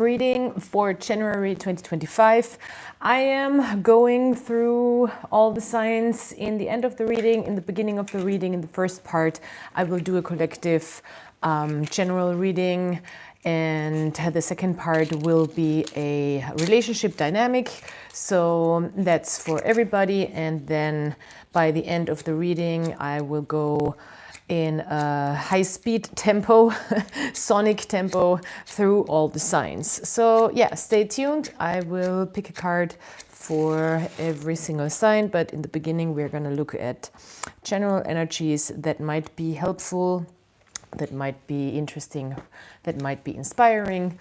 Reading for January 2025. I am going through all the signs in the end of the reading, in the beginning of the reading, in the first part. I will do a collective general reading, and the second part will be a relationship dynamic. So that's for everybody. And then by the end of the reading, I will go in a high-speed tempo, sonic tempo through all the signs. So yeah, stay tuned. I will pick a card for every single sign, but in the beginning we're going to look at general energies that might be helpful, that might be interesting, that might be inspiring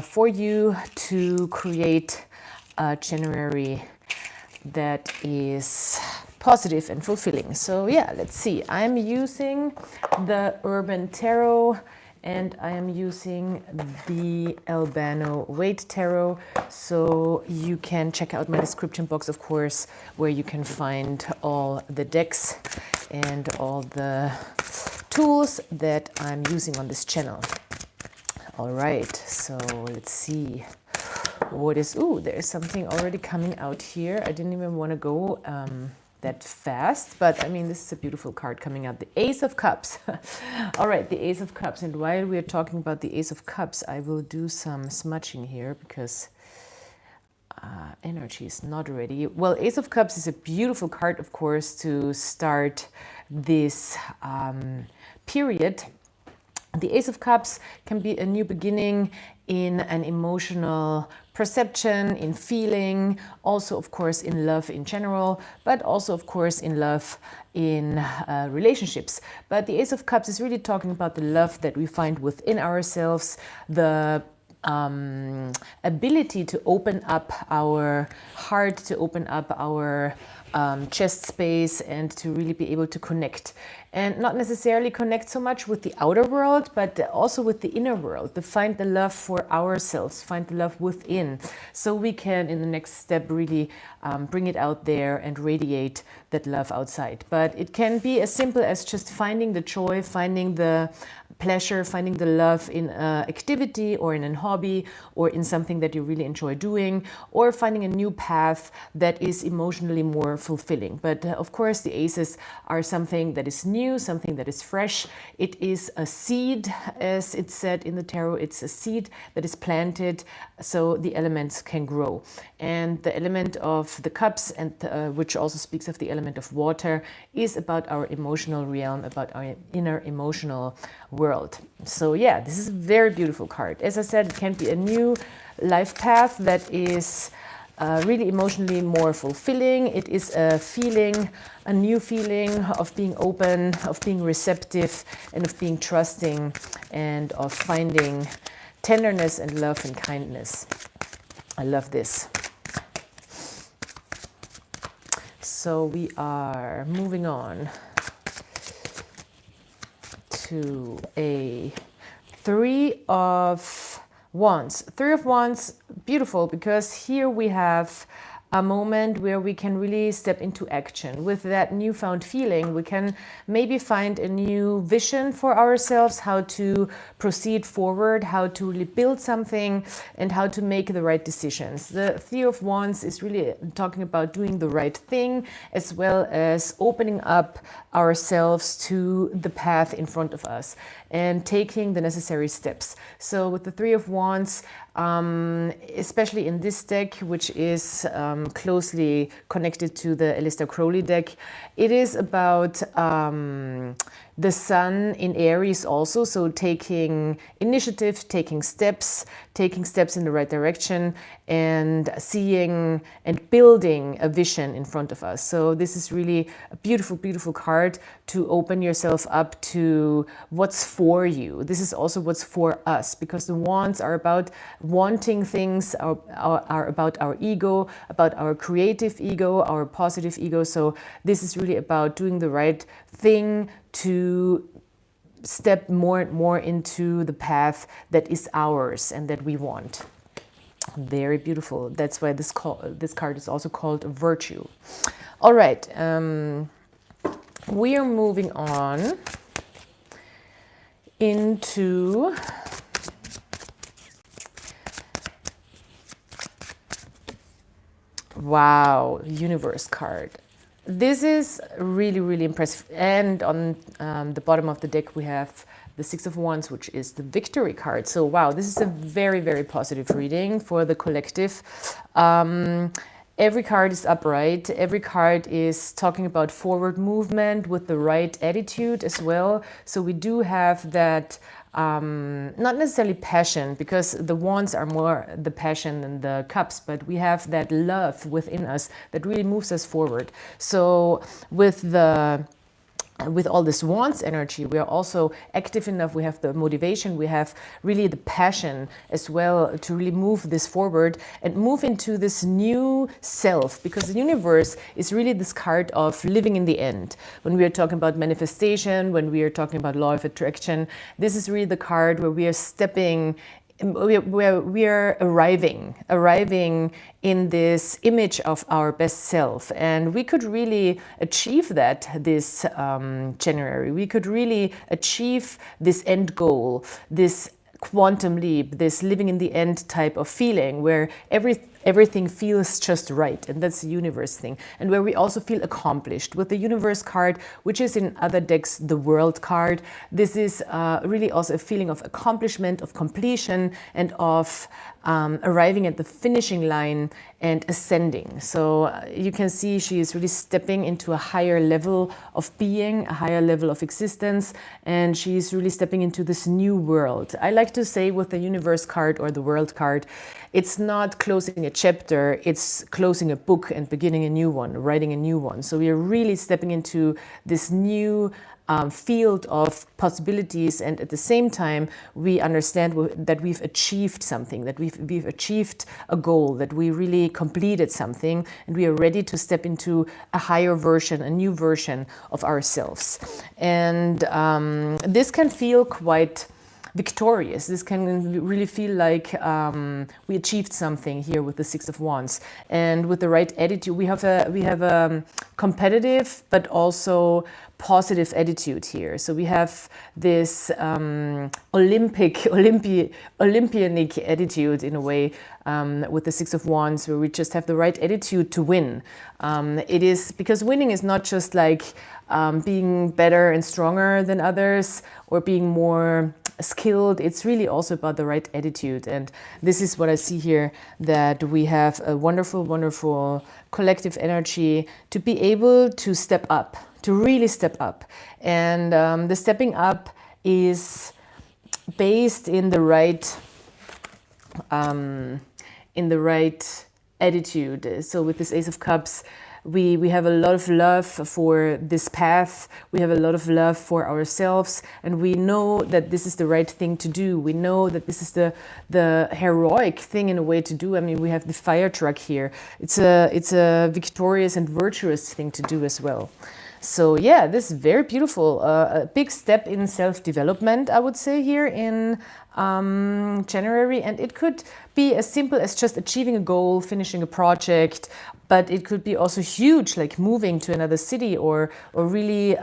for you to create a January that is positive and fulfilling. So yeah, let's see. I'm using the Urban Tarot and I am using the Albano Waite Tarot. So you can check out my description box, of course, where you can find all the decks and all the tools that I'm using on this channel. All right, so let's see. What is, ooh, there's something already coming out here. I didn't even want to go that fast, but I mean, this is a beautiful card coming out, the Ace of Cups. All right, the Ace of Cups. And while we're talking about the Ace of Cups, I will do some smudging here because energy is not ready. Well, Ace of Cups is a beautiful card, of course, to start this period. The Ace of Cups can be a new beginning in an emotional perception, in feeling, also of course in love in general, but also of course in love in relationships. But the Ace of Cups is really talking about the love that we find within ourselves, the ability to open up our heart, to open up our chest space, and to really be able to connect. And not necessarily connect so much with the outer world, but also with the inner world, to find the love for ourselves, find the love within, so we can in the next step really bring it out there and radiate that love outside. But it can be as simple as just finding the joy, finding the pleasure, finding the love in an activity or in a hobby or in something that you really enjoy doing, or finding a new path that is emotionally more fulfilling. But of course the aces are something that is new, something that is fresh. It is a seed, as it's said in the tarot. It's a seed that is planted so the elements can grow. And the element of the cups, and which also speaks of the element of water, is about our emotional realm, about our inner emotional world. So yeah, this is a very beautiful card. As I said, it can be a new life path that is really emotionally more fulfilling. It is a feeling, a new feeling of being open, of being receptive, and of being trusting, and of finding tenderness and love and kindness. I love this. So we are moving on to a Three of Wands. Three of Wands, beautiful, because here we have a moment where we can really step into action. With that newfound feeling, we can maybe find a new vision for ourselves, how to proceed forward, how to really build something, and how to make the right decisions. The Three of Wands is really talking about doing the right thing, as well as opening up ourselves to the path in front of us and taking the necessary steps. So with the Three of Wands, especially in this deck, which is closely connected to the Aleister Crowley deck, it is about the sun in Aries also, so taking initiative, taking steps in the right direction, and seeing and building a vision in front of us. So this is really a beautiful, beautiful card to open yourself up to what's for you. This is also what's for us, because the wands are about wanting things, are about our ego, about our creative ego, our positive ego. So this is really about doing the right thing to step more and more into the path that is ours and that we want. Very beautiful. That's why this card is also called Virtue. All right, we are moving on into Wow, universe card. This is really, really impressive. And on the bottom of the deck, we have the Six of Wands, which is the victory card. So, wow, this is a very, very positive reading for the collective. Every card is upright. Every card is talking about forward movement with the right attitude as well. So we do have that, not necessarily passion, because the wands are more the passion than the cups, but we have that love within us that really moves us forward. So with all this wands energy, we are also active enough, we have the motivation, we have really the passion as well to really move this forward and move into this new self, because the universe is really this card of living in the end. When we are talking about manifestation, when we are talking about law of attraction, this is really the card where we are stepping, where we are arriving in this image of our best self. And we could really achieve that this January. We could really achieve this end goal, this quantum leap, this living in the end type of feeling where everything feels just right, and that's the universe thing, and where we also feel accomplished. With the universe card, which is in other decks the world card, this is really also a feeling of accomplishment, of completion, and of arriving at the finishing line and ascending. So you can see she is really stepping into a higher level of being, a higher level of existence, and she's really stepping into this new world. I like to say with the universe card or the world card, it's not closing a chapter, it's closing a book and beginning a new one, writing a new one. So we are really stepping into this new field of possibilities, and at the same time we understand that we've achieved something, that we've achieved a goal, that we really completed something, and we are ready to step into a higher version, a new version of ourselves. And this can feel quite victorious. This can really feel like we achieved something here with the Six of Wands, and with the right attitude. We have a competitive but also positive attitude here. So we have this Olympianic attitude in a way with the Six of Wands, where we just have the right attitude to win. It is because winning is not just like being better and stronger than others or being more skilled. It's really also about the right attitude. And this is what I see here, that we have a wonderful, wonderful collective energy to be able to step up, to really step up. And the stepping up is based in the right attitude. So with this Ace of Cups, we have a lot of love for this path. We have a lot of love for ourselves, and we know that this is the right thing to do. We know that this is the heroic thing in a way to do. I mean, we have the fire truck here. It's a victorious and virtuous thing to do as well. So yeah, this is very beautiful. A big step in self-development, I would say, here in January. And it could be as simple as just achieving a goal, finishing a project, but it could be also huge, like moving to another city, or really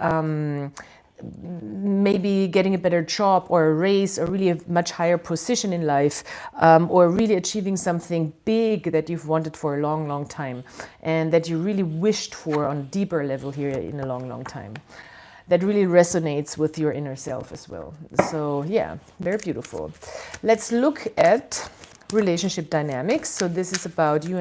maybe getting a better job or a raise, or really a much higher position in life, or really achieving something big that you've wanted for a long, long time, and that you really wished for on a deeper level here in a long, long time. That really resonates with your inner self as well. So yeah, very beautiful. Let's look at relationship dynamics. So this is about you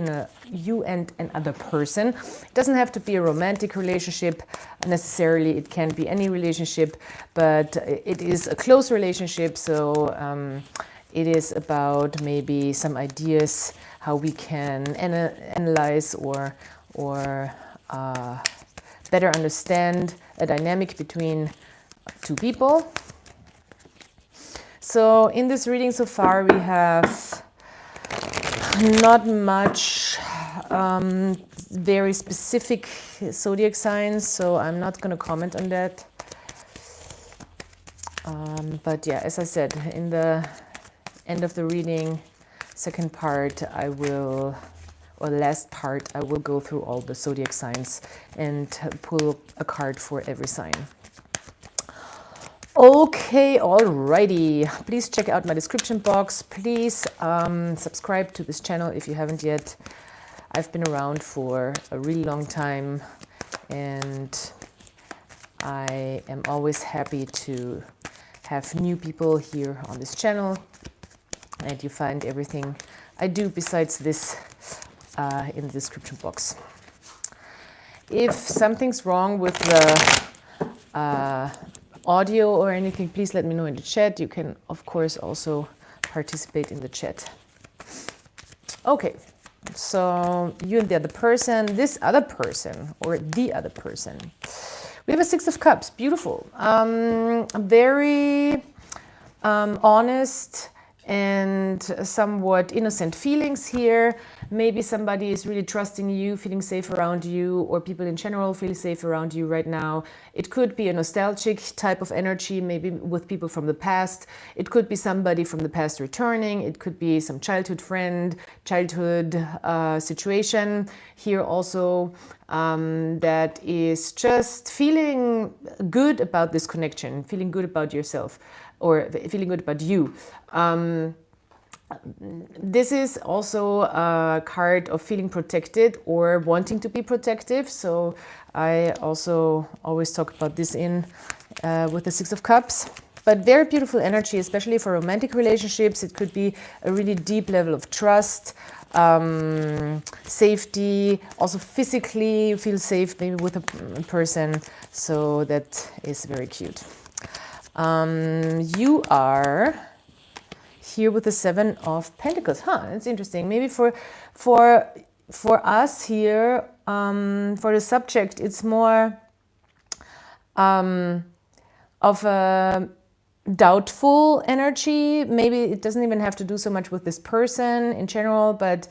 and another person. It doesn't have to be a romantic relationship necessarily. It can be any relationship, but it is a close relationship. So it is about maybe some ideas how we can analyze or better understand a dynamic between two people. So in this reading so far, we have not much very specific zodiac signs, so I'm not going to comment on that. But yeah, as I said, in the end of the reading, second part, or last part, I will go through all the zodiac signs and pull a card for every sign. Okay, alrighty. Please check out my description box. Please subscribe to this channel if you haven't yet. I've been around for a really long time, and I am always happy to have new people here on this channel, and you find everything I do besides this in the description box. If something's wrong with the audio or anything, please let me know in the chat. You can, of course, also participate in the chat. Okay, so you and the other person, this other person, or the other person. We have a Six of Cups, beautiful. Very honest and somewhat innocent feelings here. Maybe somebody is really trusting you, feeling safe around you, or people in general feel safe around you right now. It could be a nostalgic type of energy, maybe with people from the past. It could be somebody from the past returning. It could be some childhood friend, childhood situation here also, that is just feeling good about this connection, feeling good about yourself, or feeling good about you. This is also a card of feeling protected or wanting to be protective. So I also always talk about this with the Six of Cups. But very beautiful energy, especially for romantic relationships. It could be a really deep level of trust, safety, also physically you feel safe maybe with a person. So that is very cute. You are here with the Seven of Pentacles. That's interesting. Maybe for us here, for the subject, it's more of a doubtful energy. Maybe it doesn't even have to do so much with this person in general, but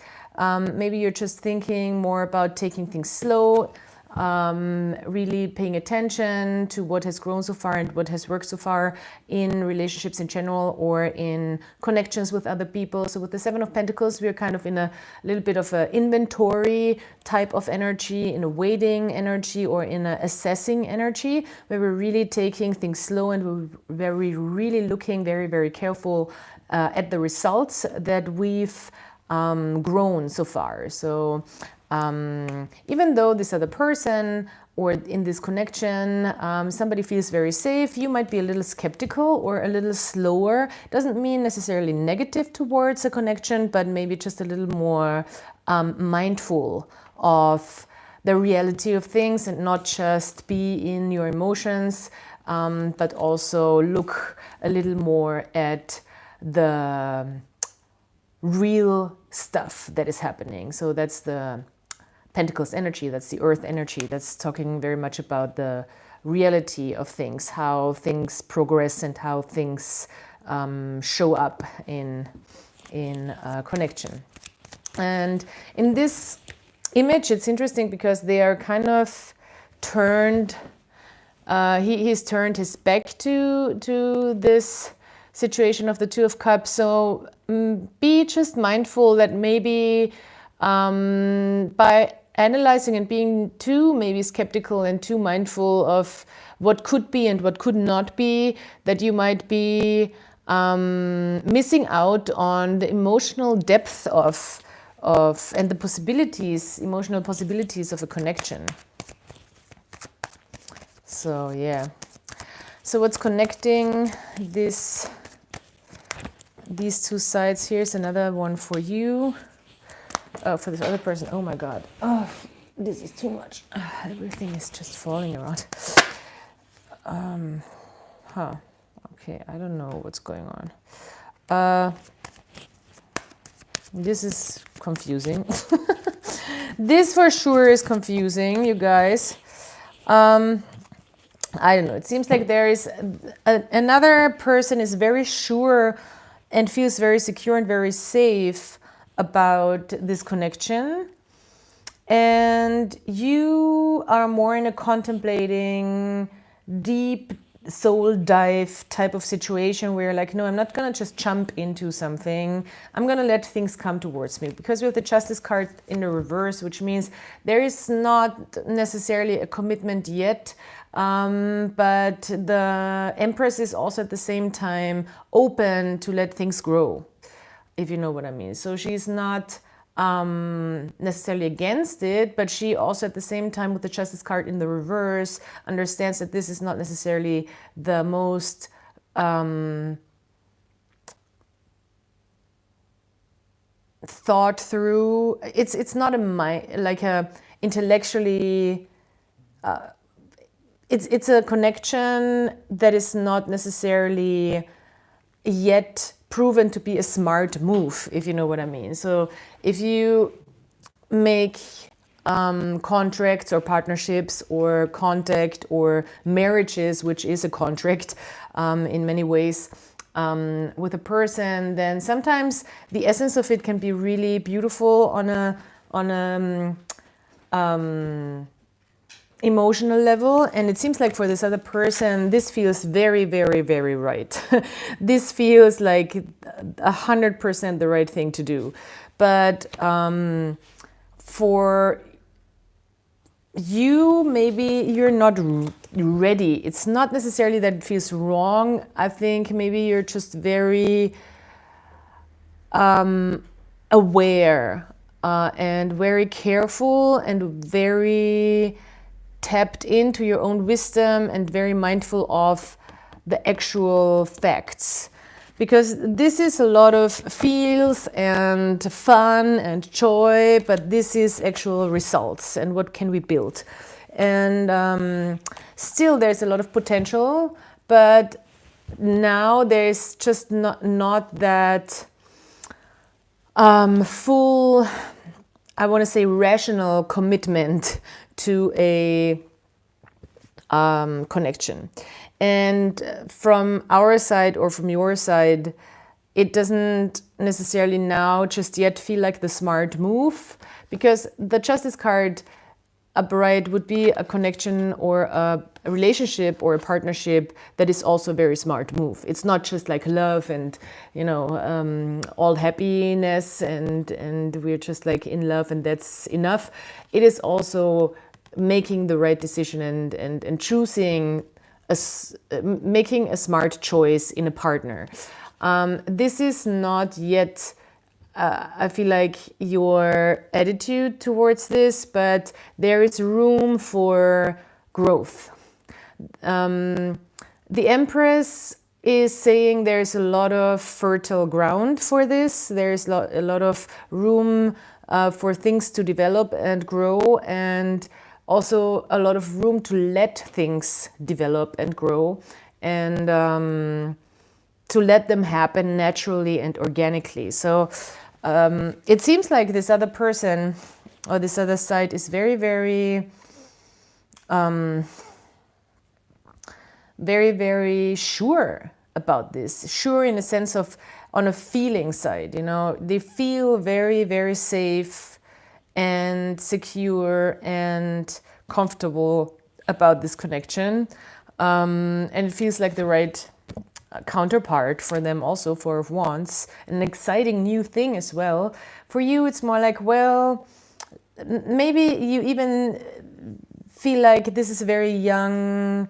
maybe you're just thinking more about taking things slow, really paying attention to what has grown so far and what has worked so far in relationships in general or in connections with other people. So with the Seven of Pentacles, we're kind of in a little bit of an inventory type of energy, in a waiting energy, or in a assessing energy, where we're really taking things slow and we're really looking very, very careful at the results that we've grown so far. So even though this other person or in this connection, somebody feels very safe, you might be a little skeptical or a little slower. Doesn't mean necessarily negative towards a connection, but maybe just a little more mindful of the reality of things and not just be in your emotions, but also look a little more at the real stuff that is happening. So that's the Pentacles energy, that's the Earth energy, that's talking very much about the reality of things, how things progress and how things show up in connection. And in this image, it's interesting because they are kind of turned, he's turned his back to this situation of the Two of Cups. So be just mindful that maybe by analyzing and being too maybe skeptical and too mindful of what could be and what could not be, that you might be missing out on the emotional depth of and the possibilities, emotional possibilities of a connection. So yeah. So what's connecting these two sides? Here's another one for you. Oh, for this other person. Oh my God. Oh, this is too much. Everything is just falling around. Okay, I don't know what's going on. This is confusing. This for sure is confusing, you guys. I don't know. It seems like there is another person is very sure and feels very secure and very safe about this connection, and you are more in a contemplating, deep soul dive type of situation where you're like, no, I'm not gonna just jump into something, I'm gonna let things come towards me, because we have the Justice card in the reverse, which means there is not necessarily a commitment yet, but the Empress is also at the same time open to let things grow, if you know what I mean. So she's not necessarily against it, but she also at the same time, with the Justice card in the reverse, understands that this is not necessarily the most thought through. It's not a intellectually. It's a connection that is not necessarily yet proven to be a smart move, if you know what I mean. So if you make contracts or partnerships or contact or marriages, which is a contract in many ways, with a person, then sometimes the essence of it can be really beautiful on a emotional level, and it seems like for this other person this feels very, very, very right. This feels like 100% the right thing to do. But for you, maybe you're not ready. It's not necessarily that it feels wrong. I think maybe you're just very aware and very careful and very tapped into your own wisdom and very mindful of the actual facts. Because this is a lot of feels and fun and joy, but this is actual results and what can we build. And still there's a lot of potential, but now there's just not that full, I want to say, rational commitment to a connection. And from our side or from your side, it doesn't necessarily now just yet feel like the smart move, because the Justice card upright would be a connection or a relationship or a partnership that is also a very smart move. It's not just like love and, you know, all happiness and we're just like in love and that's enough. It is also making the right decision and choosing making a smart choice in a partner. This is not yet, I feel like, your attitude towards this, but there is room for growth. The Empress is saying there's a lot of fertile ground for this. There's a lot of room for things to develop and grow, and also a lot of room to let things develop and grow, and to let them happen naturally and organically. So it seems like this other person or this other side is very, very, very, very sure about this. Sure in a sense of, on a feeling side, you know, they feel very, very safe and secure and comfortable about this connection. And it feels like the right counterpart for them, also Four of Wands, an exciting new thing as well. For you, it's more like, well, maybe you even feel like this is a very young,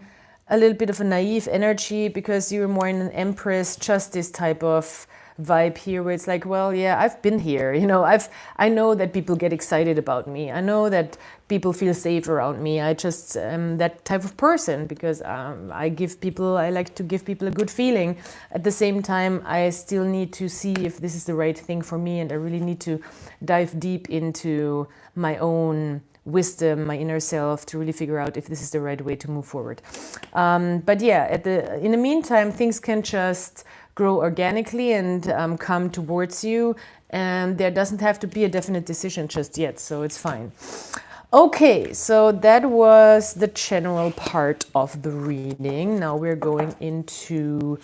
a little bit of a naive energy, because you're more in an Empress Justice type of vibe here, where it's like, well, yeah, I've been here, you know, I know that people get excited about me. I know that people feel safe around me. I just am that type of person, because I like to give people a good feeling. At the same time, I still need to see if this is the right thing for me, and I really need to dive deep into my own wisdom, my inner self, to really figure out if this is the right way to move forward. But yeah, in the meantime, things can just grow organically and come towards you, and there doesn't have to be a definite decision just yet, so it's fine. Okay, so that was the general part of the reading. Now we're going into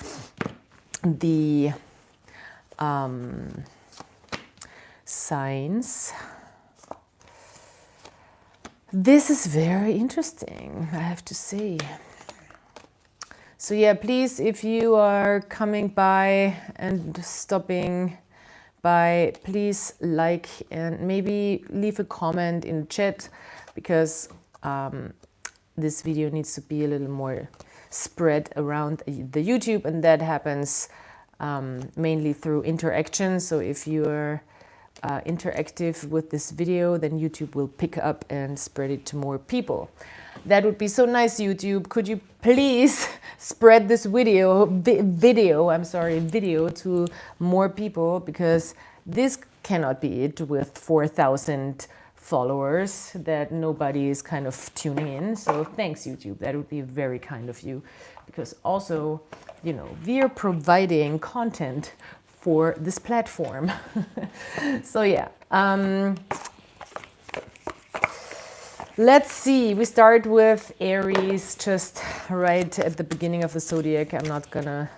the signs. This is very interesting, I have to say. So yeah, please, if you are coming by and stopping by, please like and maybe leave a comment in the chat, because this video needs to be a little more spread around the YouTube, and that happens mainly through interaction. So if you're interactive with this video, then YouTube will pick up and spread it to more people. That would be so nice, YouTube. Could you please spread this video to more people, because this cannot be it with 4,000 followers that nobody is kind of tuning in. So thanks, YouTube. That would be very kind of you, because also, you know, we are providing content for this platform. So yeah, let's see. We start with Aries, just right at the beginning of the zodiac. I'm not gonna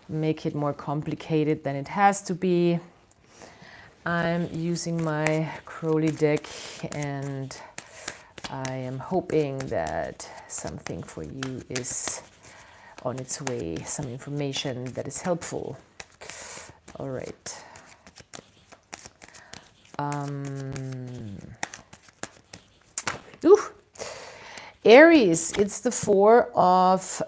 make it more complicated than it has to be. I'm using my Crowley deck, and I am hoping that something for you is on its way, some information that is helpful. All right. Aries, it's the Four of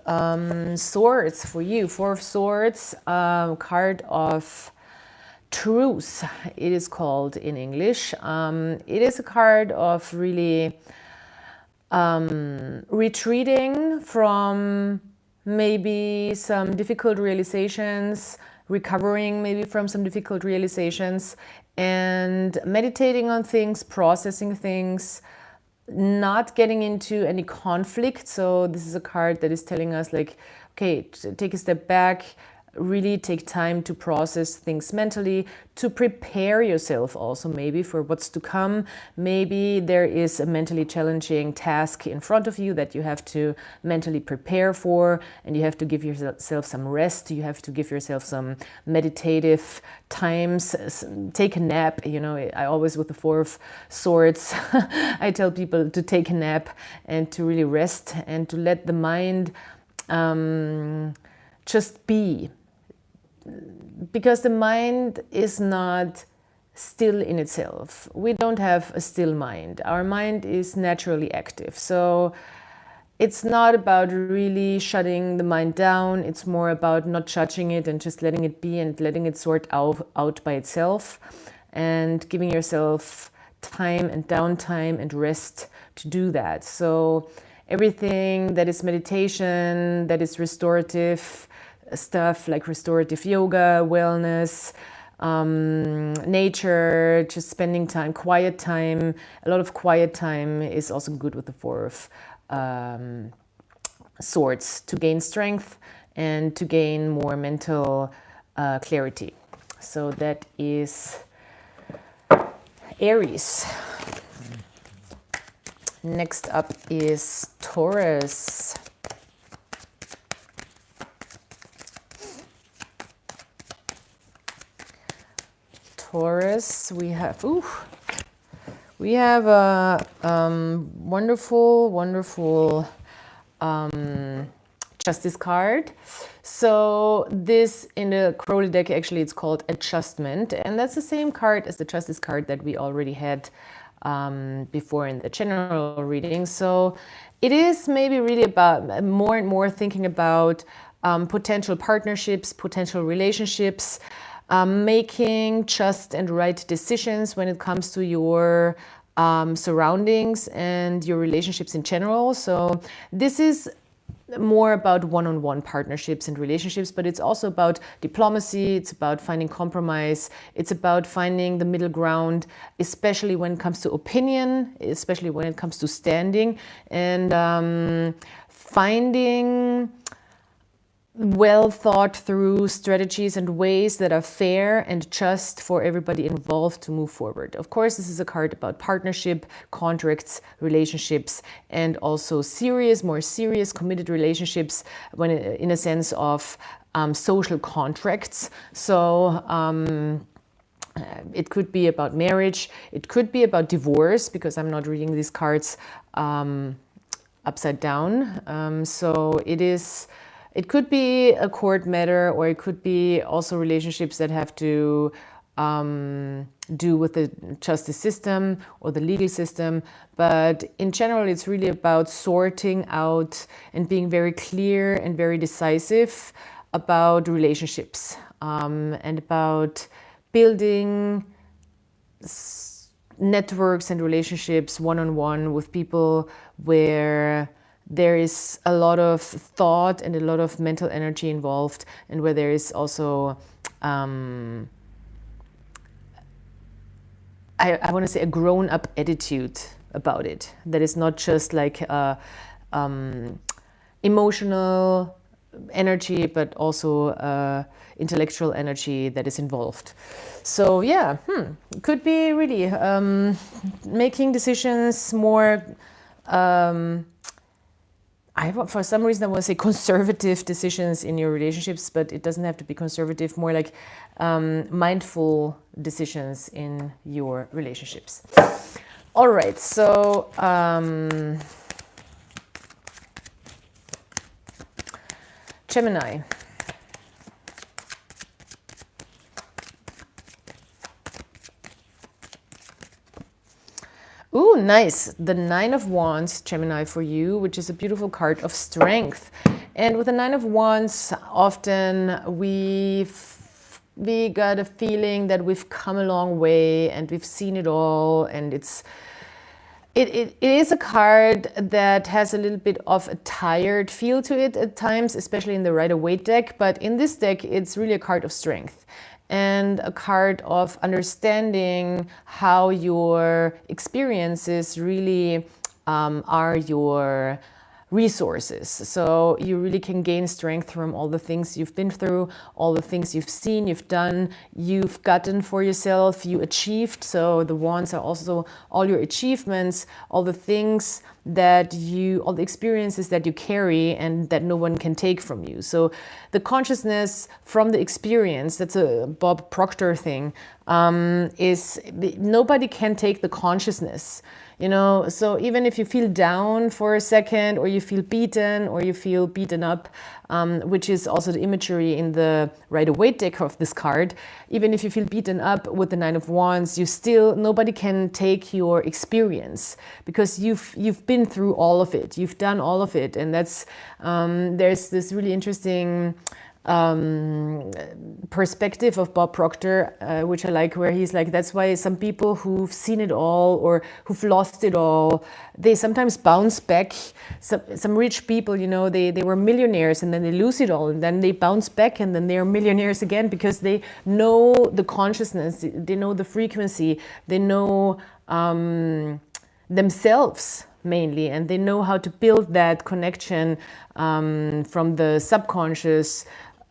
Swords for you. Four of Swords, card of Truth, it is called in English. It is a card of really retreating from maybe some difficult realizations, recovering maybe from some difficult realizations, and meditating on things, processing things, not getting into any conflict. So this is a card that is telling us, like, okay, take a step back, really take time to process things mentally, to prepare yourself also maybe for what's to come. Maybe there is a mentally challenging task in front of you that you have to mentally prepare for, and you have to give yourself some rest. You have to give yourself some meditative times, take a nap. You know, I always, with the Four of Swords, I tell people to take a nap and to really rest and to let the mind just be. Because the mind is not still in itself. We don't have a still mind. Our mind is naturally active. So it's not about really shutting the mind down. It's more about not judging it and just letting it be and letting it sort out by itself, and giving yourself time and downtime and rest to do that. So everything that is meditation, that is restorative stuff, like restorative yoga, wellness, nature, just spending time, quiet time. A lot of quiet time is also good with the Four of Swords, to gain strength and to gain more mental clarity. So that is Aries. Next up is Taurus. Taurus, we have a wonderful Justice card. So this, in the Crowley deck, actually it's called Adjustment, and that's the same card as the Justice card that we already had before in the general reading. So it is maybe really about more and more thinking about potential partnerships, potential relationships, making just and right decisions when it comes to your surroundings and your relationships in general. So this is more about one-on-one partnerships and relationships, but it's also about diplomacy. It's about finding compromise. It's about finding the middle ground, especially when it comes to opinion, especially when it comes to standing, and finding well thought through strategies and ways that are fair and just for everybody involved to move forward. Of course, this is a card about partnership, contracts, relationships, and also more serious committed relationships, when in a sense of social contracts. So it could be about marriage, it could be about divorce, because I'm not reading these cards upside down. So it could be a court matter, or it could be also relationships that have to do with the justice system or the legal system. But in general, it's really about sorting out and being very clear and very decisive about relationships, and about building networks and relationships one-on-one with people where there is a lot of thought and a lot of mental energy involved, and where there is also I want to say a grown-up attitude about it, that is not just like emotional energy, but also intellectual energy that is involved. So yeah, could be really making decisions more, for some reason I want to say conservative decisions in your relationships, but it doesn't have to be conservative, more like mindful decisions in your relationships. All right, so Gemini. Ooh, nice. The Nine of Wands, Gemini, for you, which is a beautiful card of strength. And with the Nine of Wands, often we got a feeling that we've come a long way and we've seen it all, and it is a card that has a little bit of a tired feel to it at times, especially in the Rider-Waite deck. But in this deck, it's really a card of strength and a card of understanding how your experiences really are your resources. So you really can gain strength from all the things you've been through, all the things you've seen, you've done, you've gotten for yourself, you achieved. So the wands are also all your achievements, all the things that all the experiences that you carry and that no one can take from you. So the consciousness from the experience, that's a Bob Proctor thing, is nobody can take the consciousness. You know, so even if you feel down for a second, or you feel beaten, or you feel beaten up, which is also the imagery in the Rider-Waite deck of this card, even if you feel beaten up with the Nine of Wands, nobody can take your experience, because you've been through all of it, you've done all of it. And that's, there's this really interesting perspective of Bob Proctor, which I like, where he's like, that's why some people who've seen it all or who've lost it all, they sometimes bounce back. Some rich people, you know, they were millionaires and then they lose it all, and then they bounce back and then they're millionaires again, because they know the consciousness, they know the frequency, they know themselves mainly, and they know how to build that connection from the subconscious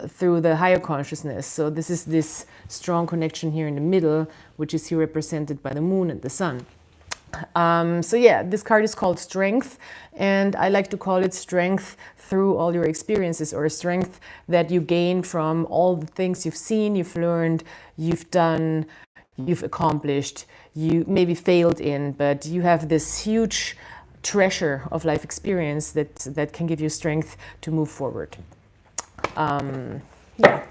through the higher consciousness. So this is this strong connection here in the middle, which is here represented by the moon and the sun. So yeah, this card is called Strength, and I like to call it strength through all your experiences, or strength that you gain from all the things you've seen, you've learned, you've done, you've accomplished, you maybe failed in, but you have this huge treasure of life experience that can give you strength to move forward. Yeah,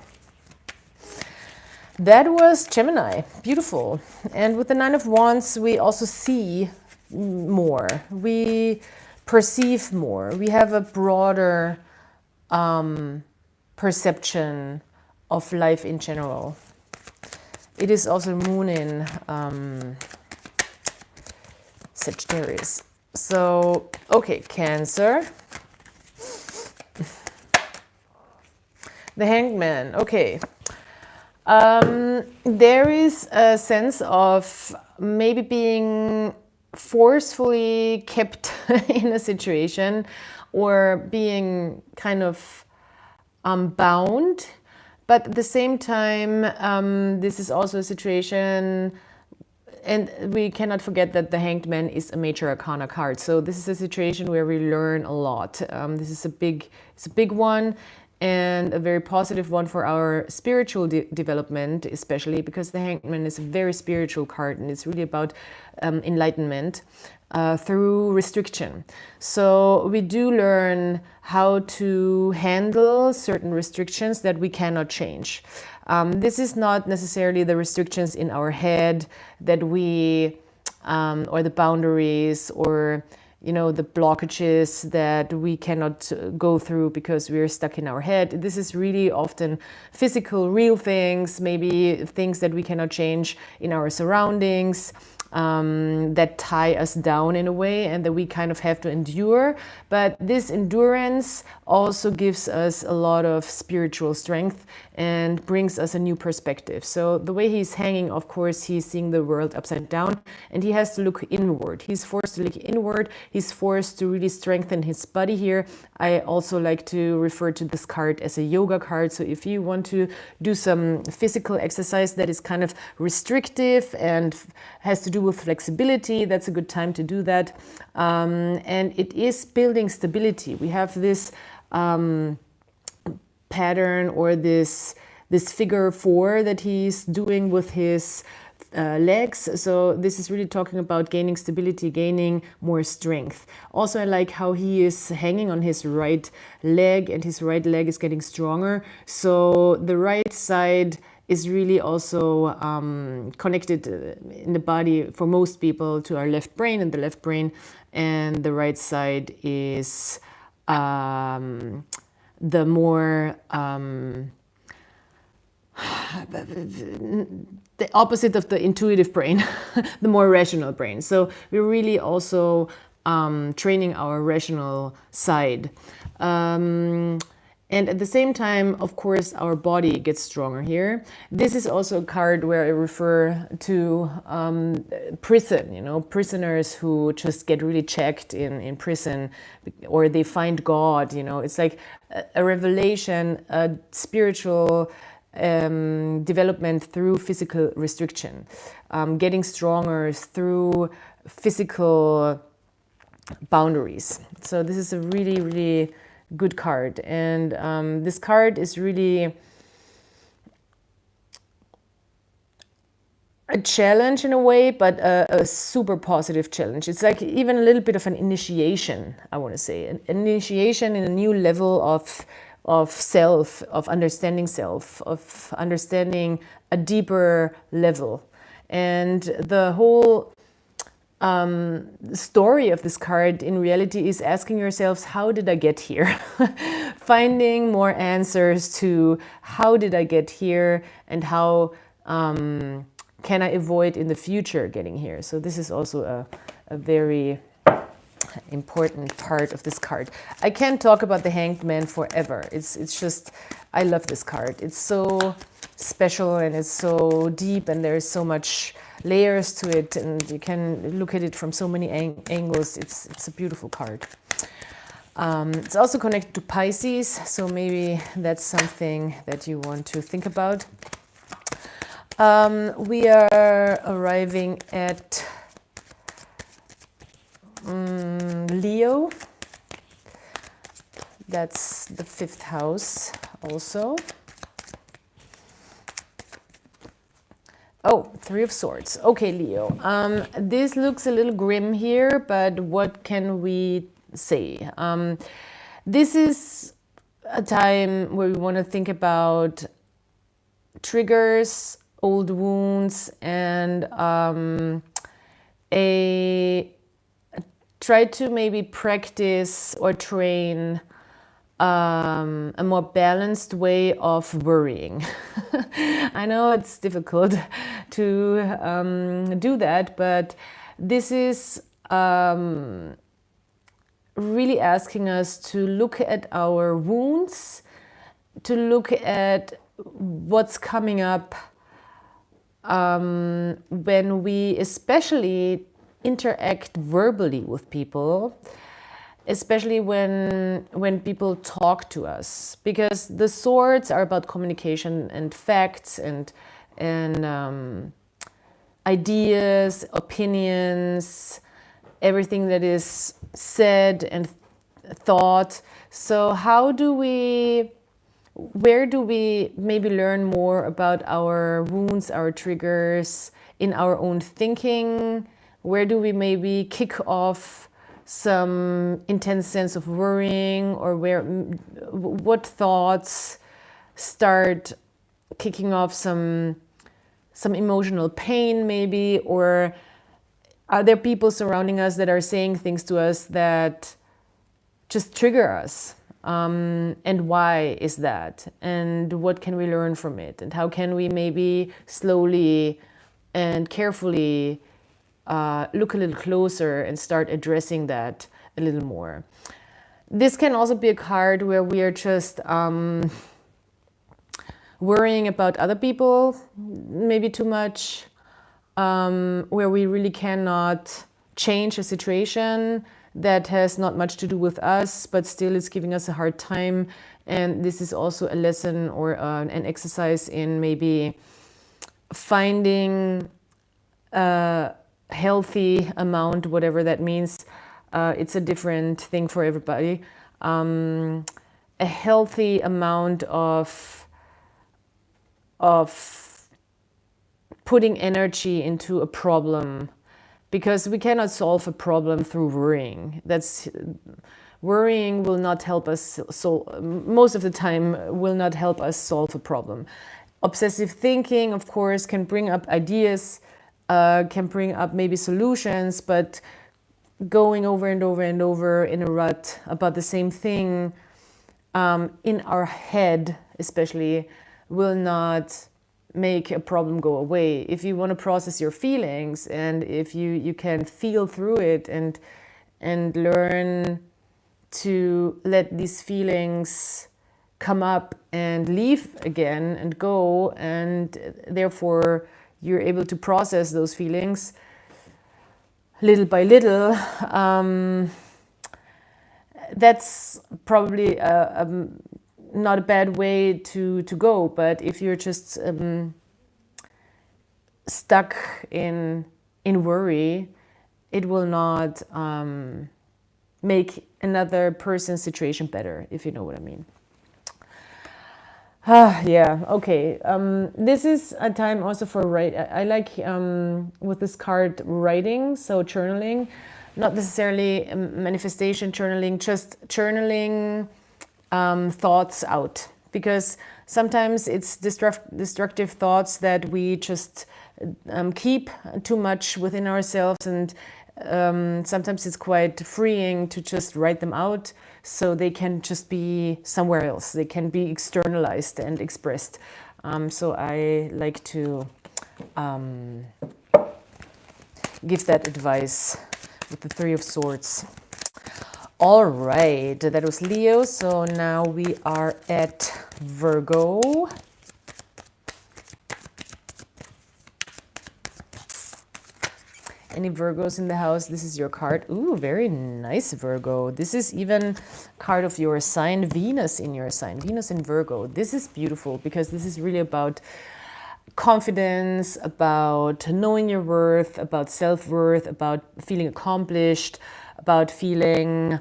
that was Gemini. Beautiful. And with the Nine of Wands, we also see more, we perceive more, we have a broader perception of life in general. It is also moon in Sagittarius. So, okay, Cancer. The Hanged Man, okay. There is a sense of maybe being forcefully kept in a situation, or being kind of bound. But at the same time, this is also a situation, and we cannot forget that the Hanged Man is a major arcana card. So this is a situation where we learn a lot. This is it's a big one, and a very positive one for our spiritual development, especially because the Hanged Man is a very spiritual card, and it's really about enlightenment through restriction. So we do learn how to handle certain restrictions that we cannot change. This is not necessarily the restrictions in our head that we, or the boundaries, or you know, the blockages that we cannot go through because we're stuck in our head. This is really often physical, real things, maybe things that we cannot change in our surroundings, that tie us down in a way and that we kind of have to endure. But this endurance also gives us a lot of spiritual strength and brings us a new perspective. So the way he's hanging, of course, he's seeing the world upside down and he has to look inward. He's forced to look inward. He's forced to really strengthen his body here. I also like to refer to this card as a yoga card. So if you want to do some physical exercise that is kind of restrictive and has to do with flexibility, that's a good time to do that. And it is building stability. We have this pattern or this figure 4 that he's doing with his legs. So this is really talking about gaining stability, gaining more strength. Also, I like how he is hanging on his right leg and his right leg is getting stronger. So the right side is really also connected in the body for most people to our left brain and the left brain, and the right side is the more the opposite of the intuitive brain, the more rational brain. So we're really also training our rational side. And at the same time, of course, our body gets stronger here. This is also a card where I refer to prison, you know, prisoners who just get really checked in prison, or they find God, you know. It's like a revelation, a spiritual development through physical restriction, getting stronger through physical boundaries. So this is a really, really good card, and this card is really a challenge in a way, but a super positive challenge. It's like even a little bit of an initiation, I want to say, an initiation in a new level of self, of understanding a deeper level. And the whole story of this card in reality is asking yourselves, how did I get here? Finding more answers to how did I get here and how can I avoid in the future getting here. So this is also a very important part of this card. I can't talk about the Hanged Man forever. It's just, I love this card. It's so special and it's so deep and there's so much layers to it, and you can look at it from so many angles. It's a beautiful card. It's also connected to Pisces, so maybe that's something that you want to think about. We are arriving at Leo. That's the 5th house also. Oh, 3 of Swords. Okay, Leo. This looks a little grim here, but what can we say? This is a time where we want to think about triggers, old wounds, and try to maybe practice or train a more balanced way of worrying. I know it's difficult to do that, but this is really asking us to look at our wounds, to look at what's coming up when we especially interact verbally with people, especially when people talk to us, because the swords are about communication and facts and ideas, opinions, everything that is said and thought. So where do we maybe learn more about our wounds, our triggers in our own thinking? Where do we maybe kick off some intense sense of worrying, or what thoughts start kicking off some emotional pain maybe, or Are there people surrounding us that are saying things to us that just trigger us? And why is that? And what can we learn from it? And how can we maybe slowly and carefully look a little closer and start addressing that a little more? This can also be a card where we are just worrying about other people, maybe too much, where we really cannot change a situation that has not much to do with us, but still is giving us a hard time. And this is also a lesson or an exercise in maybe finding a healthy amount, whatever that means. It's a different thing for everybody. A healthy amount of putting energy into a problem, because we cannot solve a problem through worrying. Worrying will not help us most of the time will not help us solve a problem. Obsessive thinking, of course, can bring up ideas, can bring up maybe solutions, but going over and over and over in a rut about the same thing in our head especially will not make a problem go away. If you want to process your feelings, and if you can feel through it and learn to let these feelings come up and leave again and go, and therefore you're able to process those feelings little by little, that's probably not a bad way to go. But if you're just stuck in worry, it will not make another person's situation better, if you know what I mean. Yeah, okay. This is a time also for I like with this card writing, so journaling, not necessarily manifestation journaling, just journaling thoughts out, because sometimes it's destructive thoughts that we just keep too much within ourselves, and sometimes it's quite freeing to just write them out, so they can just be somewhere else. They can be externalized and expressed. So I like to give that advice with the Three of Swords. All right, that was Leo. So now we are at Virgo. Any Virgos in the house? This is your card. Ooh, very nice, Virgo. This is even card of your sign, Venus in your sign, Venus in Virgo. This is beautiful because this is really about confidence, about knowing your worth, about self-worth, about feeling accomplished, about feeling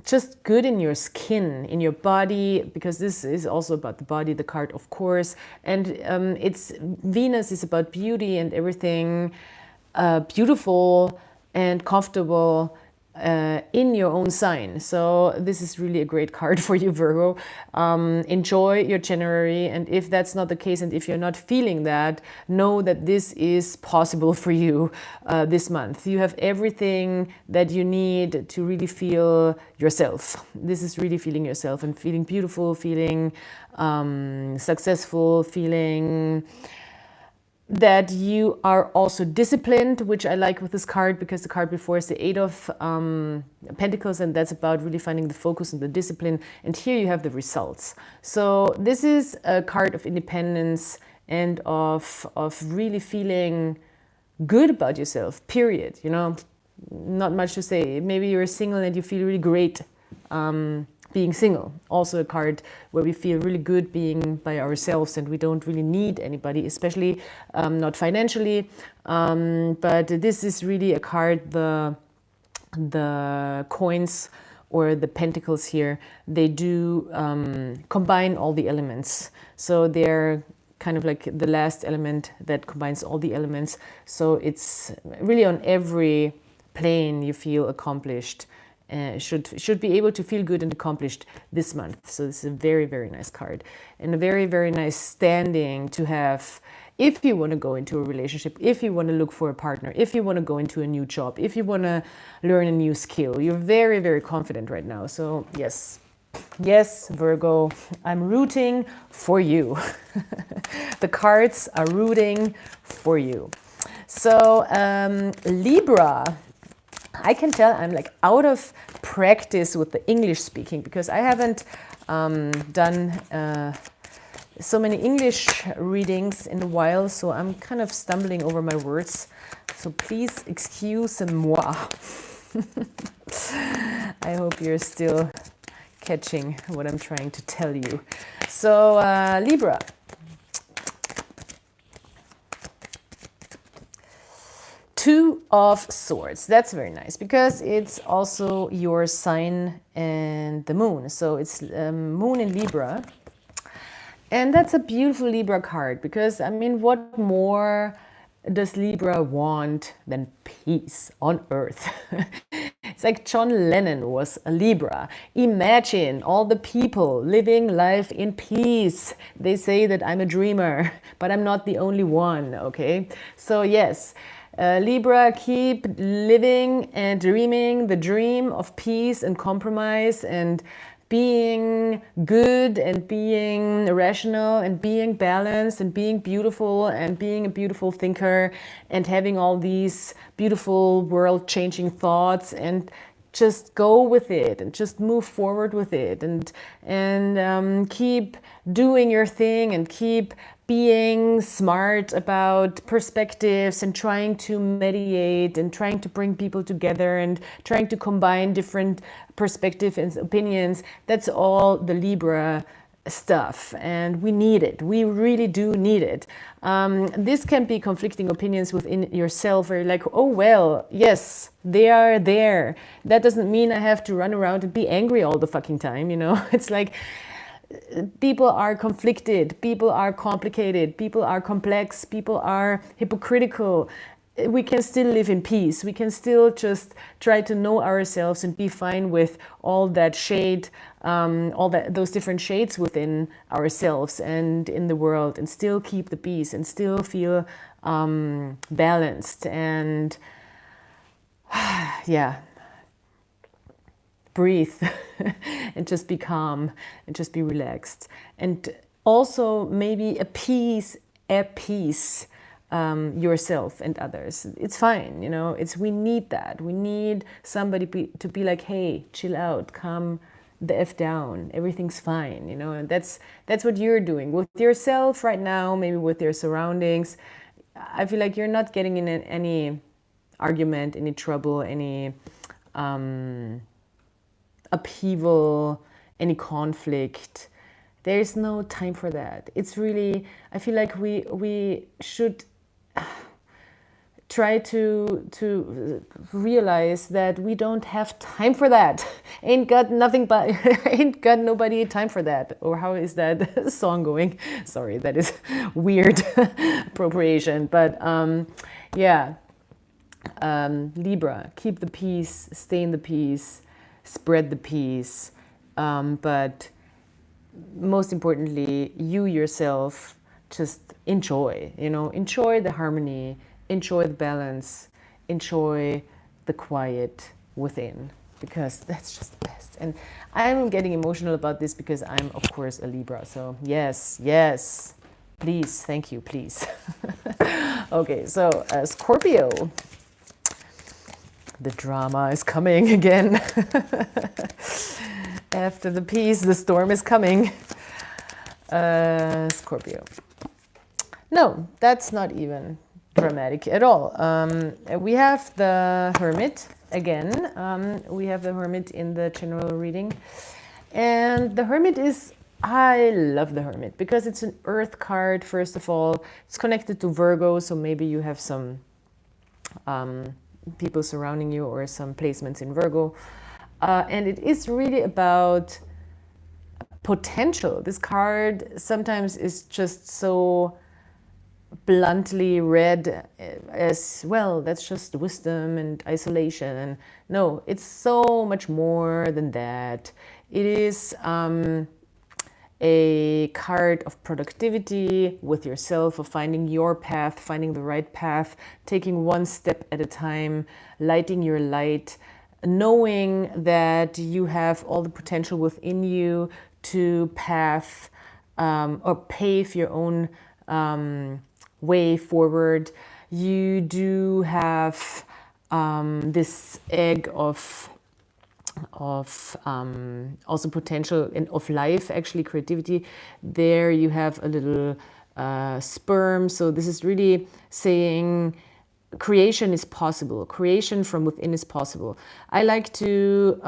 just good in your skin, in your body, because this is also about the body, the card, of course. And it's Venus is about beauty and everything beautiful and comfortable in your own sign. So this is really a great card for you, Virgo. Enjoy your January, and if that's not the case, and if you're not feeling that, know that this is possible for you this month. You have everything that you need to really feel yourself. This is really feeling yourself and feeling beautiful, feeling successful, feeling that you are also disciplined, which I like with this card, because the card before is the Eight of Pentacles, and that's about really finding the focus and the discipline. And here you have the results. So this is a card of independence and of really feeling good about yourself, period. You know, not much to say. Maybe you're single and you feel really great being single. Also a card where we feel really good being by ourselves and we don't really need anybody, especially not financially. But this is really a card, the coins or the pentacles here, they do combine all the elements. So they're kind of like the last element that combines all the elements. So it's really on every plane you feel accomplished. Should be able to feel good and accomplished this month. So this is a very, very nice card, and a very, very nice standing to have if you want to go into a relationship, if you want to look for a partner, if you want to go into a new job, if you want to learn a new skill. You're very, very confident right now. So yes, yes, Virgo, I'm rooting for you. The cards are rooting for you. So Libra, I can tell I'm like out of practice with the English speaking because I haven't done so many English readings in a while, so I'm kind of stumbling over my words. So please excuse-moi. I hope you're still catching what I'm trying to tell you. So Libra. Two of Swords. That's very nice because it's also your sign and the moon. So it's moon in Libra. And that's a beautiful Libra card because, I mean, what more does Libra want than peace on earth? It's like John Lennon was a Libra. Imagine all the people living life in peace. They say that I'm a dreamer, but I'm not the only one, okay? So yes, Libra, keep living and dreaming the dream of peace and compromise and being good and being rational and being balanced and being beautiful and being a beautiful thinker and having all these beautiful world-changing thoughts and just go with it and just move forward with it and keep doing your thing and keep being smart about perspectives and trying to mediate and trying to bring people together and trying to combine different perspectives and opinions. That's all the Libra stuff, and we need it. We really do need it. This can be conflicting opinions within yourself where you're like, oh, well, yes, they are there. That doesn't mean I have to run around and be angry all the fucking time, you know? It's like, people are conflicted, people are complicated, people are complex, people are hypocritical. We can still live in peace. We can still just try to know ourselves and be fine with all that shade, those different shades within ourselves and in the world, and still keep the peace and still feel balanced and yeah. Breathe and just be calm and just be relaxed, and also maybe appease yourself and others. It's fine, you know. We need that. We need somebody to be like, hey, chill out, calm the F down, everything's fine, you know. And that's what you're doing with yourself right now, maybe with your surroundings. I feel like you're not getting in any argument, any trouble, any upheaval, any conflict. There is no time for that. It's really, I feel like we should try to realize that we don't have time for that. Ain't got nobody time for that. Or how is that song going? Sorry, that is weird appropriation. But yeah, Libra, keep the peace, stay in the peace, spread the peace, but most importantly, you yourself just enjoy, you know, enjoy the harmony, enjoy the balance, enjoy the quiet within, because that's just the best. And I'm getting emotional about this because I'm, of course, a Libra. So yes, yes, please, thank you, please. Okay, so Scorpio. The drama is coming again. After the peace, the storm is coming. Scorpio. No, that's not even dramatic at all. We have the Hermit again. We have the Hermit in the general reading. And the Hermit is, I love the Hermit because it's an earth card, first of all. It's connected to Virgo, so maybe you have some people surrounding you or some placements in Virgo. And it is really about potential. This card sometimes is just so bluntly read as, well, that's just wisdom and isolation. And no, it's so much more than that. It is a card of productivity with yourself, of finding your path, finding the right path, taking one step at a time, lighting your light, knowing that you have all the potential within you to path or pave your own way forward. You do have this egg of also potential and of life, actually creativity. There you have a little sperm. So this is really saying creation is possible. Creation from within is possible. I like to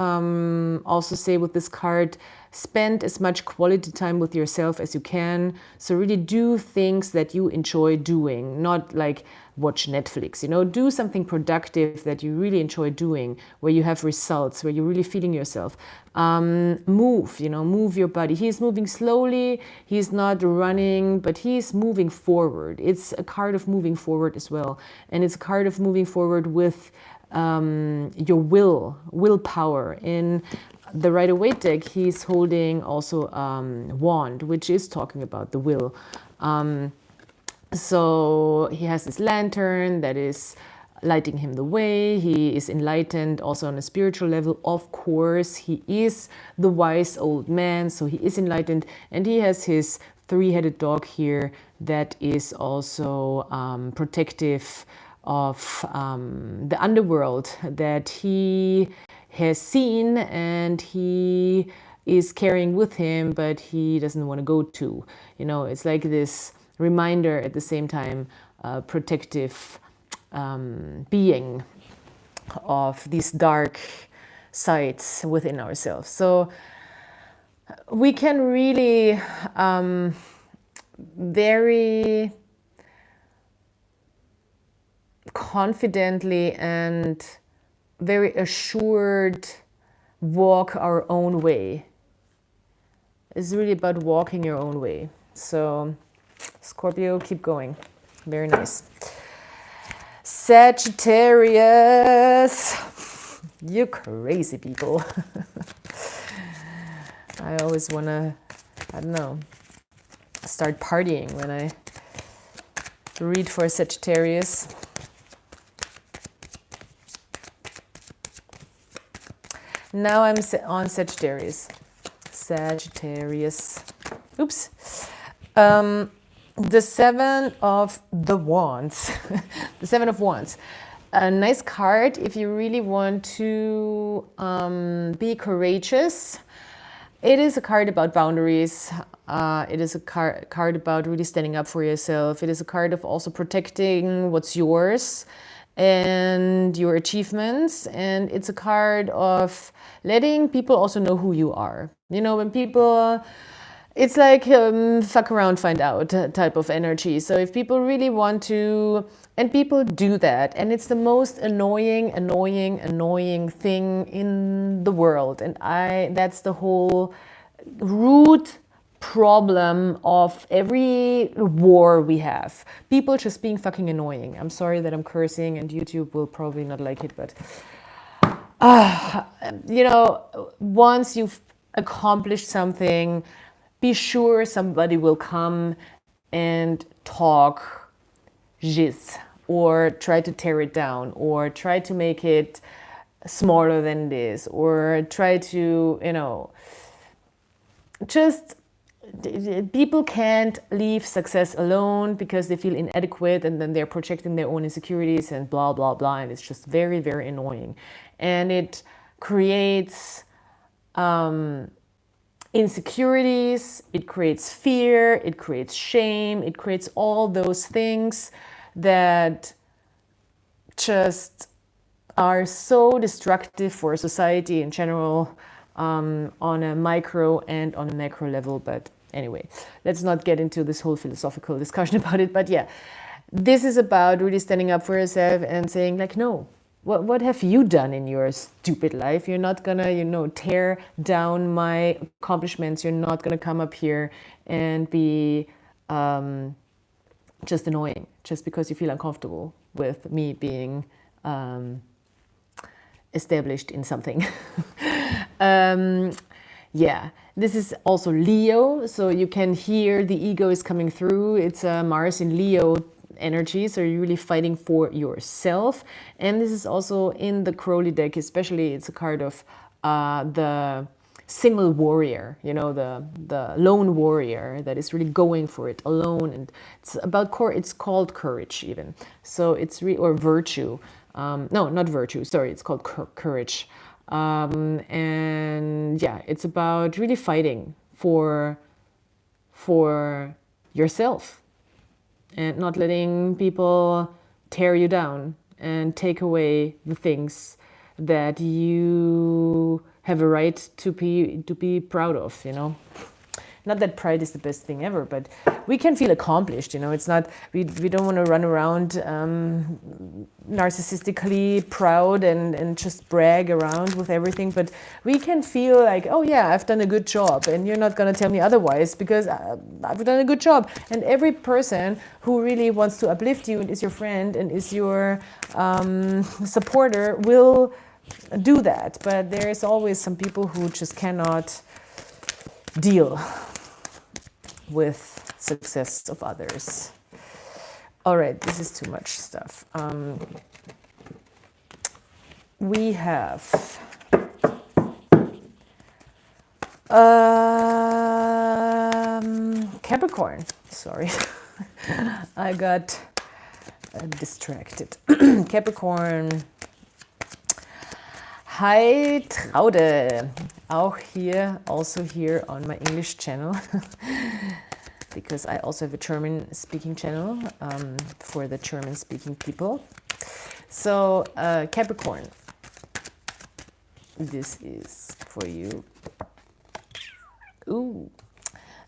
also say with this card, spend as much quality time with yourself as you can. So really do things that you enjoy doing, not like watch Netflix, you know, do something productive that you really enjoy doing, where you have results, where you're really feeling yourself. Move, you know, move your body. He's moving slowly, he's not running, but he's moving forward. It's a card of moving forward as well. And it's a card of moving forward with your willpower. In the Rider-Waite deck, he's holding also wand, which is talking about the will. So he has this lantern that is lighting him the way. He is enlightened also on a spiritual level. Of course, he is the wise old man, so he is enlightened. And he has his three-headed dog here that is also protective of the underworld that he has seen and he is carrying with him, but he doesn't want to go to. You know, it's like this reminder at the same time, protective being of these dark sides within ourselves. So we can really very confidently and very assured walk our own way. It's really about walking your own way. So Scorpio, keep going. Very nice. Sagittarius, you crazy people. I always want to, I don't know, start partying when I read for Sagittarius. Now I'm on Sagittarius. Sagittarius. Oops. The Seven of the Wands. The Seven of Wands. A nice card if you really want to be courageous. It is a card about boundaries. It is a card about really standing up for yourself. It is a card of also protecting what's yours and your achievements. And it's a card of letting people also know who you are. You know, when people... It's like fuck around, find out type of energy. So if people really want to, and people do that, and it's the most annoying thing in the world. And that's the whole root problem of every war we have. People just being fucking annoying. I'm sorry that I'm cursing and YouTube will probably not like it, but you know, once you've accomplished something, be sure somebody will come and talk jizz or try to tear it down or try to make it smaller than it is or try to, you know, just people can't leave success alone because they feel inadequate and then they're projecting their own insecurities and blah, blah, blah. And it's just very, very annoying. And it creates insecurities, it creates fear, it creates shame, it creates all those things that just are so destructive for society in general, on a micro and on a macro level. But anyway, let's not get into this whole philosophical discussion about it. But yeah, this is about really standing up for yourself and saying like, no, what have you done in your stupid life? You're not gonna, you know, tear down my accomplishments. You're not gonna come up here and be just annoying just because you feel uncomfortable with me being established in something. yeah, this is also Leo, so you can hear the ego is coming through. It's Mars in Leo energy, so you're really fighting for yourself. And this is also in the Crowley deck, especially it's a card of the single warrior, you know, the lone warrior that is really going for it alone. And it's about it's called courage even. So it's or virtue. No, not virtue, sorry, it's called courage. And yeah, it's about really fighting for yourself and not letting people tear you down and take away the things that you have a right to be proud of, you know. Not that pride is the best thing ever, but we can feel accomplished, you know. It's not, we don't want to run around narcissistically proud and just brag around with everything, but we can feel like, oh yeah, I've done a good job, and you're not going to tell me otherwise because I've done a good job. And every person who really wants to uplift you and is your friend and is your supporter will do that. But there's always some people who just cannot deal with success of others. All right, this is too much stuff. We have Capricorn. Sorry, I got distracted. Capricorn. Hi Traude, auch here, also here on my English channel, because I also have a German speaking channel for the German speaking people. So Capricorn, this is for you. Ooh,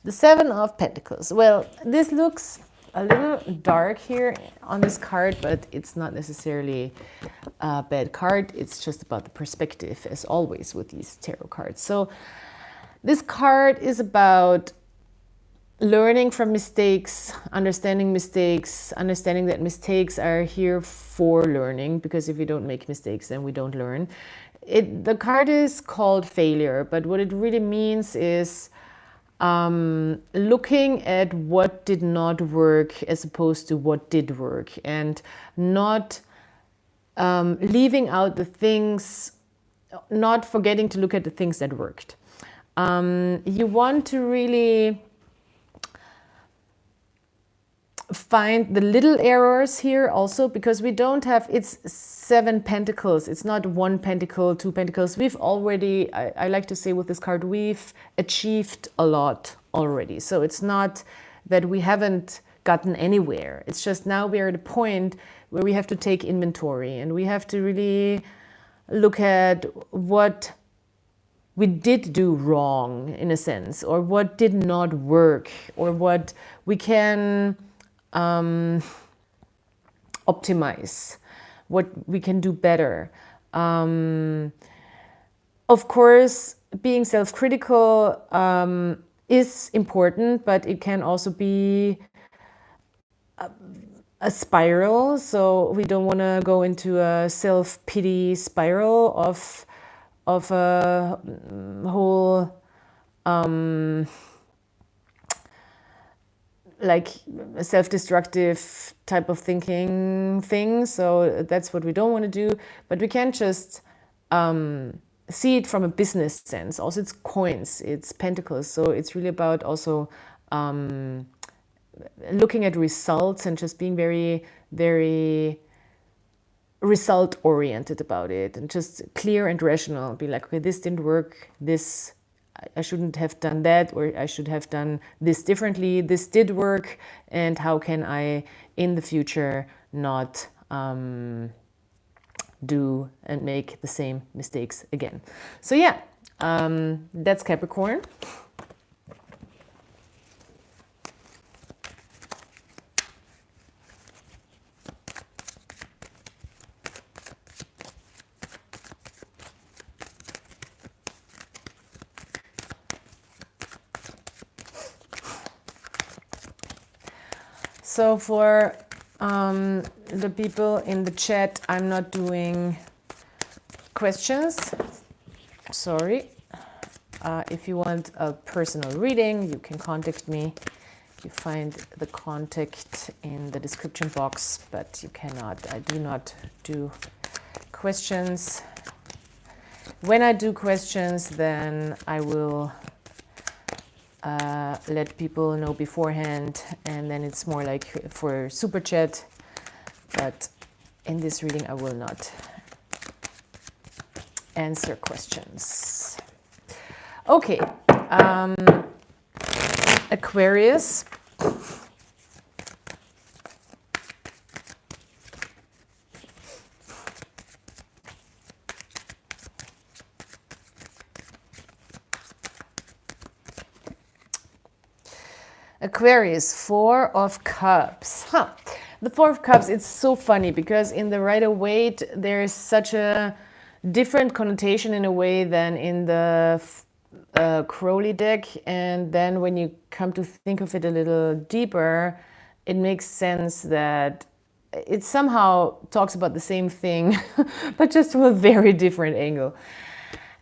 the Seven of Pentacles. Well, this looks a little dark here on this card, but it's not necessarily a bad card. It's just about the perspective, as always with these tarot cards. So this card is about learning from mistakes, understanding that mistakes are here for learning, because if we don't make mistakes, then we don't learn. The card is called failure, but what it really means is looking at what did not work as opposed to what did work, and not leaving out the things, not forgetting to look at the things that worked. You want to really find the little errors here also, because we don't have, it's 7 pentacles. It's not 1 pentacle, 2 pentacles. We've already, I like to say with this card, we've achieved a lot already. So it's not that we haven't gotten anywhere. It's just now we are at a point where we have to take inventory, and we have to really look at what we did do wrong in a sense, or what did not work, or what we can optimize, what we can do better. Of course, being self-critical is important, but it can also be a spiral. So we don't want to go into a self-pity spiral of a whole like a self-destructive type of thinking thing. So that's what we don't want to do. But we can just see it from a business sense. Also, it's coins, it's pentacles. So it's really about also looking at results and just being very, very result oriented about it, and just clear and rational. Be like, okay, this didn't work, this I shouldn't have done that, or I should have done this differently. This did work, and how can I in the future not do and make the same mistakes again? So yeah, that's Capricorn. So for the people in the chat, I'm not doing questions. Sorry. If you want a personal reading, you can contact me. You find the contact in the description box, but you cannot. I do not do questions. When I do questions, then I will let people know beforehand, and then it's more like for super chat. But in this reading, I will not answer questions. Okay, Aquarius. Aquarius, Four of Cups. The Four of Cups, it's so funny because in the Rider-Waite, there is such a different connotation in a way than in the Crowley deck. And then when you come to think of it a little deeper, it makes sense that it somehow talks about the same thing, but just from a very different angle.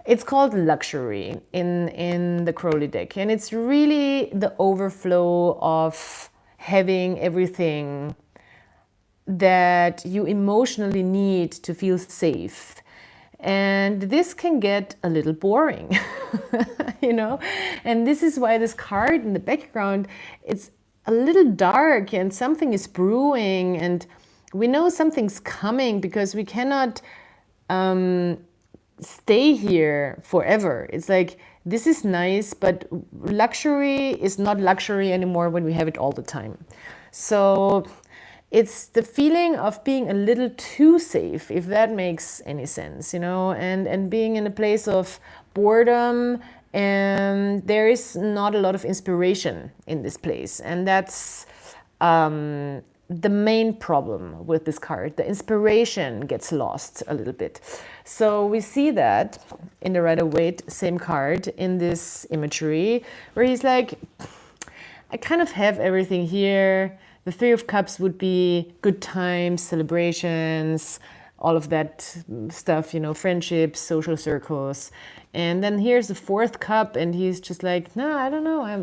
It's called luxury in the Crowley deck, and it's really the overflow of having everything that you emotionally need to feel safe. And this can get a little boring, you know? And this is why this card in the background, it's a little dark and something is brewing, and we know something's coming because we cannot stay here forever. It's like, this is nice, but luxury is not luxury anymore when we have it all the time. So it's the feeling of being a little too safe, if that makes any sense, you know, and being in a place of boredom, and there is not a lot of inspiration in this place. And that's the main problem with this card. The inspiration gets lost a little bit. So we see that in the Rider-Waite, same card in this imagery, where he's like, I kind of have everything here. The Three of Cups would be good times, celebrations, all of that stuff, you know, friendships, social circles. And then here's the Fourth Cup, and he's just like, no, I don't know, I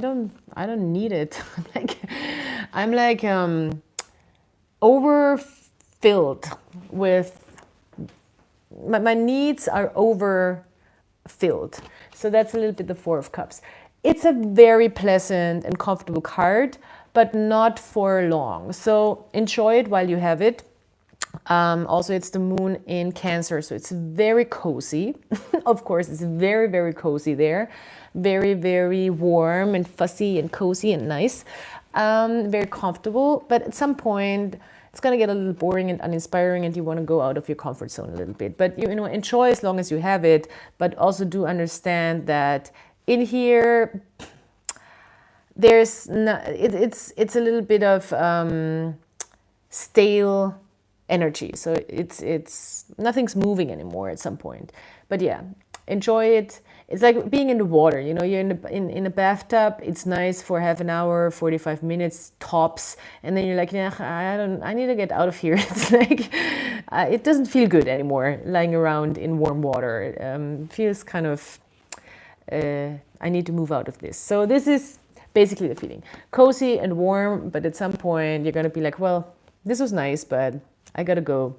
don't need it. I'm like overfilled with, my needs are overfilled. So that's a little bit the Four of Cups. It's a very pleasant and comfortable card, but not for long. So enjoy it while you have it. Also, it's the moon in Cancer, so it's very cozy. Of course, it's very, very cozy there. Very, very warm and fuzzy and cozy and nice. Very comfortable, but at some point it's going to get a little boring and uninspiring, and you want to go out of your comfort zone a little bit. But you know, enjoy as long as you have it, but also do understand that in here there's no, it's a little bit of stale energy. So it's nothing's moving anymore at some point. But yeah, enjoy it. It's like being in the water, you know, you're in a bathtub. It's nice for half an hour, 45 minutes tops, and then you're like, yeah, I need to get out of here. It's like it doesn't feel good anymore lying around in warm water. Feels kind of I need to move out of this. So this is basically the feeling, cozy and warm, but at some point you're gonna be like, well, this was nice, but I gotta go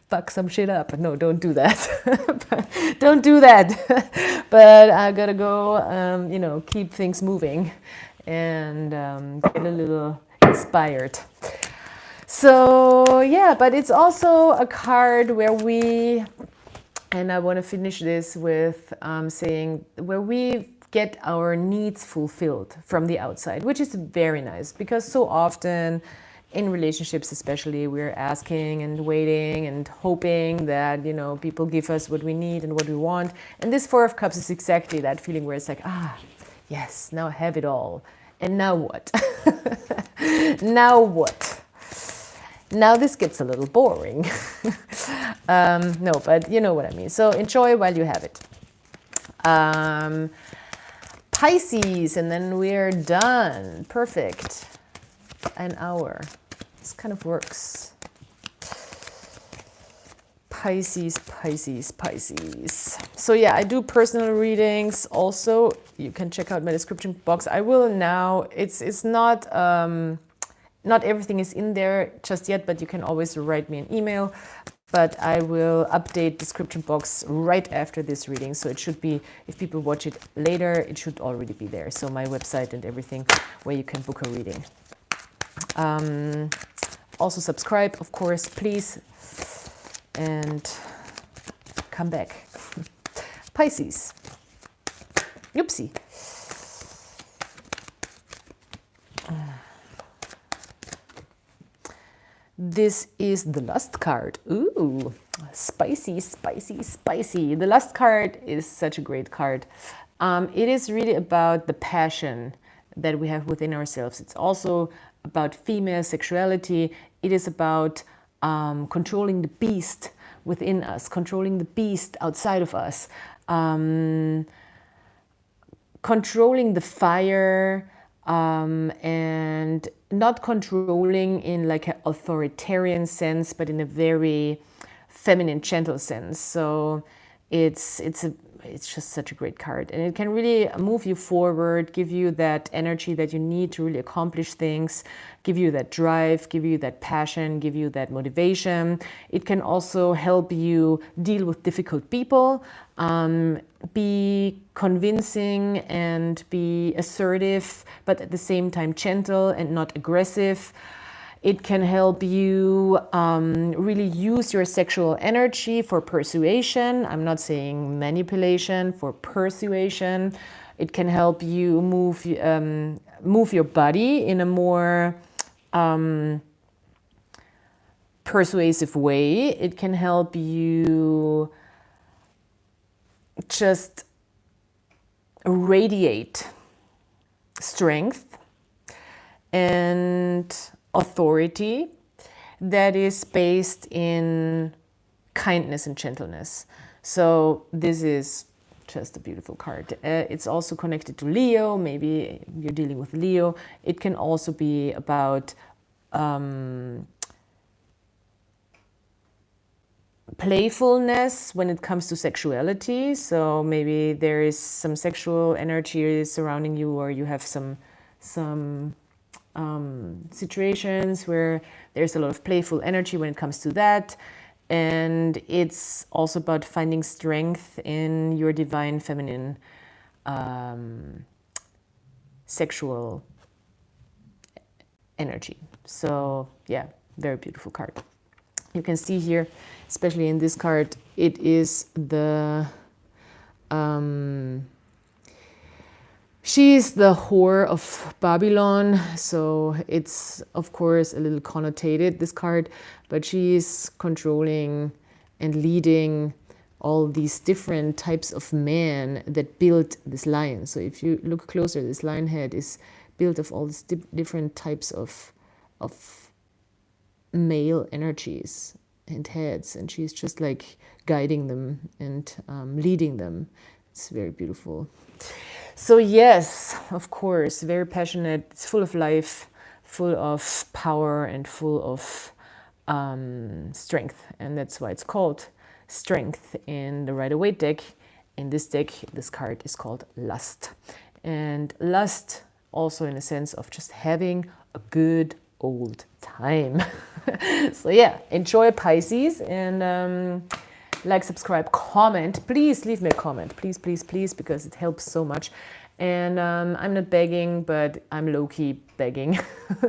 fuck some shit up. No, don't do that. Don't do that. But I gotta go, you know, keep things moving and get a little inspired. So yeah, but it's also a card where we, and I want to finish this with saying, where we get our needs fulfilled from the outside, which is very nice, because so often in relationships especially, we're asking and waiting and hoping that, you know, people give us what we need and what we want. And this Four of Cups is exactly that feeling where it's like, ah, yes, now I have it all. And now what? Now what? Now this gets a little boring. No, but you know what I mean. So enjoy while you have it. Pisces, and then we're done. Perfect. An hour. This kind of works. Pisces, Pisces, Pisces. So yeah, I do personal readings also. You can check out my description box. I will now, it's not, not everything is in there just yet, but you can always write me an email. But I will update description box right after this reading. So it should be, if people watch it later, it should already be there. So my website and everything where you can book a reading. Also subscribe, of course, please. And come back. Pisces. Oopsie. This is the Lust card. Ooh, spicy, spicy, spicy. The Lust card is such a great card. It is really about the passion that we have within ourselves. It's also about female sexuality. It is about controlling the beast within us, controlling the beast outside of us, controlling the fire, and not controlling in like an authoritarian sense, but in a very feminine, gentle sense. So it's just such a great card, and it can really move you forward, give you that energy that you need to really accomplish things, give you that drive, give you that passion, give you that motivation. It can also help you deal with difficult people, be convincing and be assertive, but at the same time gentle and not aggressive. It can help you really use your sexual energy for persuasion. I'm not saying manipulation, for persuasion. It can help you move your body in a more persuasive way. It can help you just radiate strength and authority that is based in kindness and gentleness. So this is just a beautiful card. It's also connected to Leo. Maybe you're dealing with Leo. It can also be about playfulness when it comes to sexuality. So maybe there is some sexual energy surrounding you, or you have some situations where there's a lot of playful energy when it comes to that. And it's also about finding strength in your divine feminine sexual energy. So yeah, very beautiful card. You can see here, especially in this card, it is the she is the whore of Babylon, so it's of course a little connotated, this card, but she is controlling and leading all these different types of men that built this lion. So if you look closer, this lion head is built of all these different types of male energies and heads, and she's just like guiding them and leading them. It's very beautiful. So yes, of course, very passionate. It's full of life, full of power, and full of strength. And that's why it's called Strength in the Rider-Waite deck. In this deck, this card is called Lust. And lust also in a sense of just having a good old time. So yeah, enjoy Pisces, and like, subscribe, comment. Please leave me a comment. Please, please, please, because it helps so much. And I'm not begging, but I'm low-key begging.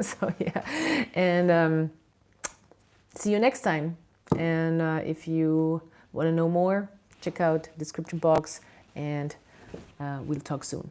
So yeah, and see you next time. And if you want to know more, check out description box, and we'll talk soon.